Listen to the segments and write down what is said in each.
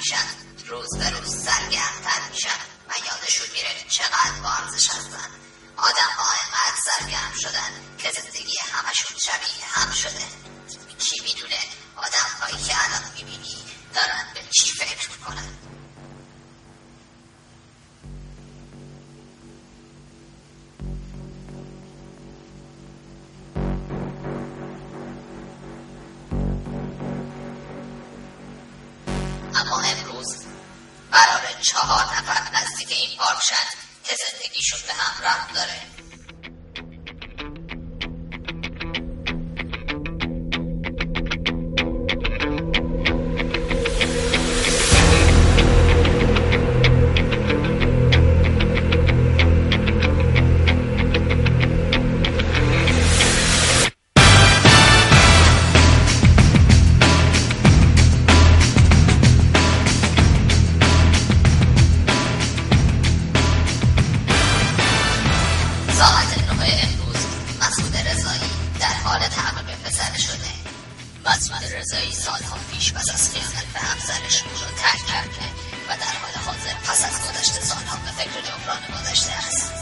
میشن، روز به روز سرگرمتر میشن و یادشون میره چقدر با ارزش هستن. آدم ها اینقدر سرگرم شدن که زندگی همشون شبیه هم شده. کی میدونه آدم هایی که الان میبینی دارن به چی فکر میکنن؟ اما امروز قراره 4 نفر نزدیک این پارک شن که زندگیشون به هم ربط داره. مسعود رضایی سالها پیش پس از خیانت به همسرش او را ترک کرده و در حال حاضر پس از گذشت سالها به فکر جبران گذشته است.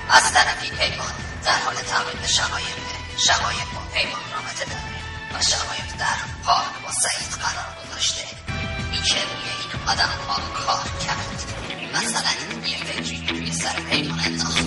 از طرفی پیمان در حال تمرین به شقایق با پیمان رابطه داره و شقایق در پارک با سعید قرار گذاشته. میشه روی این آدم ها کار کرد، مثلا یه فکری توی سر پیمان انداخت.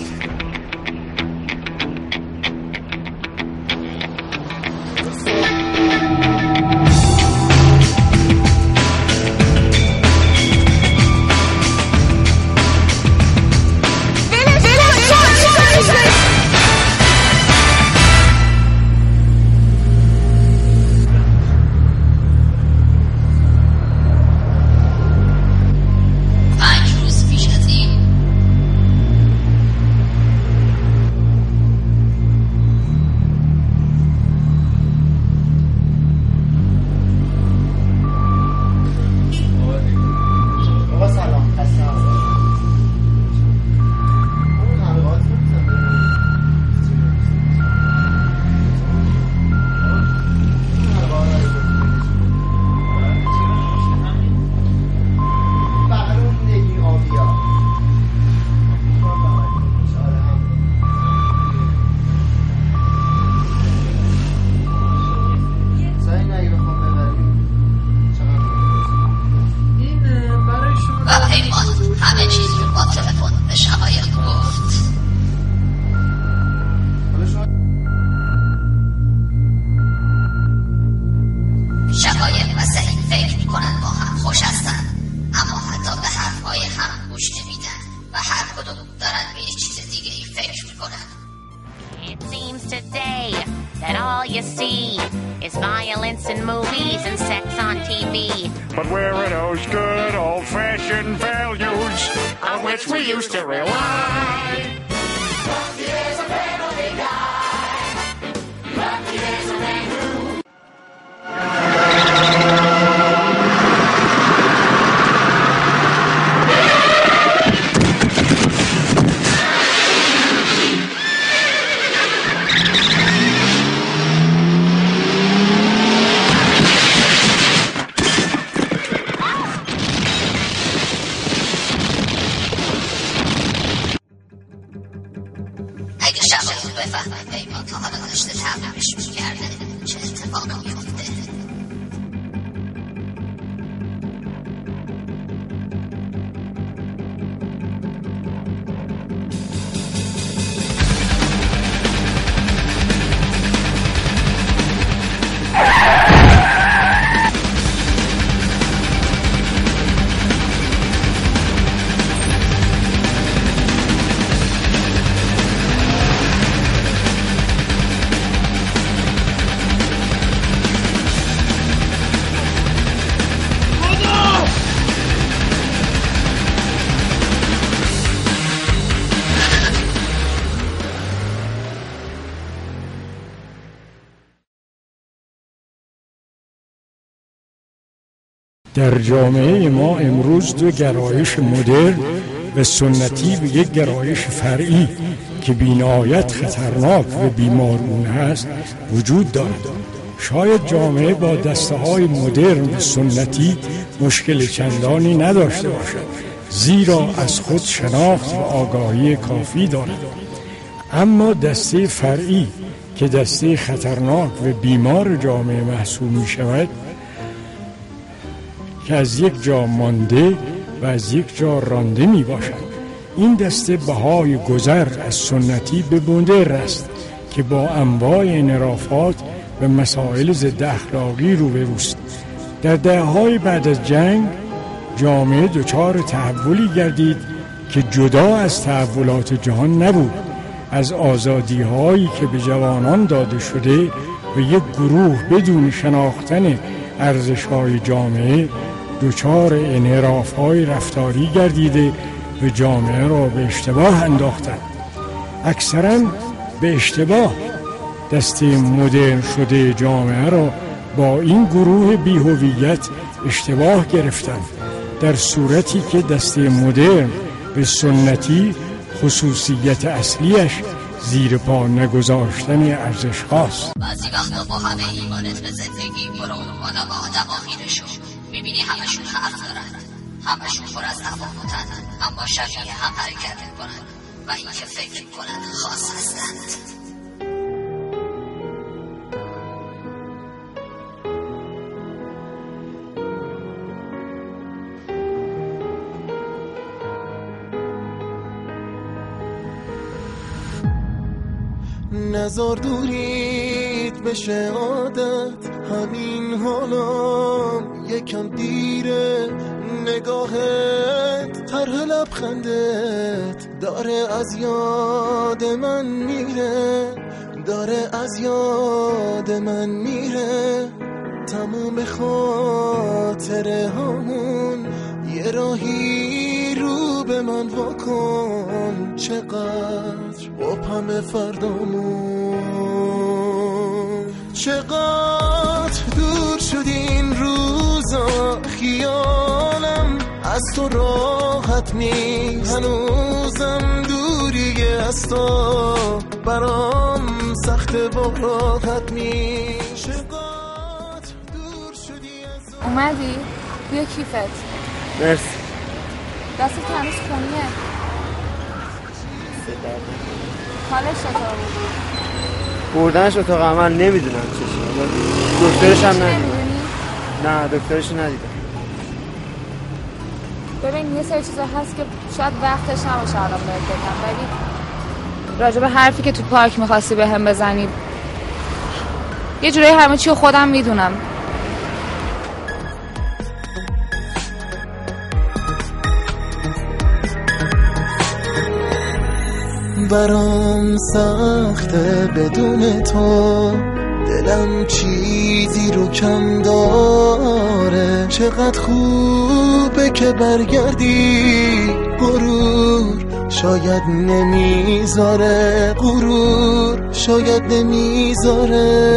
همه چیز رو با تلفن به شقایق گفت. شقایق و سعید فکر میکنن با هم خوش هستن، اما حتی به حرفهای هم گوش نمیدن و هر کدوم دارن به یه چیز دیگه ای فکر میکنن. It seems today that all you see is violence in movies and sex on TV. But where are those good old-fashioned values on which we used to rely? Lucky there's a family guy. Lucky there's a man who... اگه شقایق بفهمن پیمان تا حالا داشته تبلیغش میکرده چه اتفاقی میفته؟ در جامعه ما امروز دو گرایش مدرن و سنتی و یک گرایش فرعی که بی‌نهایت خطرناک و بیمارگونه است وجود دارد. شاید جامعه با دسته‌های مدرن و سنتی مشکل چندانی نداشته باشد، زیرا از خود شناخت و آگاهی کافی دارد. اما دسته فرعی که دسته خطرناک و بیمار جامعه محسوب می شود، که از یک جا مانده و از یک جا رانده می باشد. این دسته بهای گذر از سنتی به مدرن است که با انواع انحرافات و مسائل ضد اخلاقی روبروست. در دهه‌های بعد از جنگ جامعه دچار تحولی گردید که جدا از تحولات جهان نبود. از آزادی‌هایی که به جوانان داده شده و یک گروه بدون شناختن ارزش‌های جامعه دچار انحراف‌های رفتاری گردیده و جامعه را به اشتباه انداختند. اکثراً به اشتباه دسته مدرن شده جامعه را با این گروه بی‌هویت اشتباه گرفتند، در صورتی که دسته مدرن به سنتی خصوصیت اصلیش زیر پا نگذاشتن ارزش هاست. بعضی وقتا با همه ایمانت به زندگی برو آدم خیره شو، میبینی همشون حرف دارن، همشون پر از تفاوتن، اما شبیه هم حرکت میکنن و این که فکر میکنن خاص هستند. نزار دورید بشه عادت، همین حالا یکم دیره، نگاهت طرح لبخندت داره از یاد من میره، داره از یاد من میره. تمام خاطره هامون یه راهی رو به من واکن، چقدر مبهم فردامون، چقدر دور شد این روزا، خیالم از تو راحت نیست، هنوزم دوریه از تو برام سخت با راحت نیست، چقدر دور شدی از اومدی؟ بیا کیفت. مرسی. دستت هنوز خونیه. حالش چطور بود؟ بردنش اتاق عمل نمیدونم چشه، دکترش هم ندیدم. نه دکترش ندیدم. ببین یه سری چیزا هست که شاید وقتش نباشه الان بهت بگم، ولی راجع به حرفی که تو پارک میخواستی به هم بزنی یه جورایی همه چی خودم میدونم. برام سخته بدون تو، دلم چیزی رو کم داره، چقدر خوبه که برگردی، غرور شاید نمیذاره، غرور شاید نمیذاره.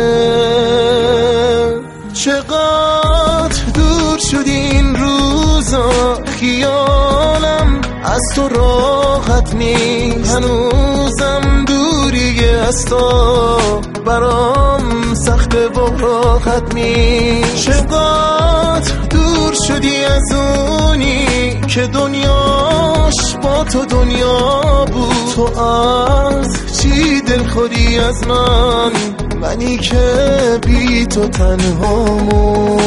چقدر دور شد این روزا، خیالم از تو راحت نیست، هنوزم دوریه از تو برام سخت و راحت نیست. چقدر دور شدی از اونی که دنیاش با تو دنیا بود، تو از چی دل خودی از من، منی که بی تو تنهامون.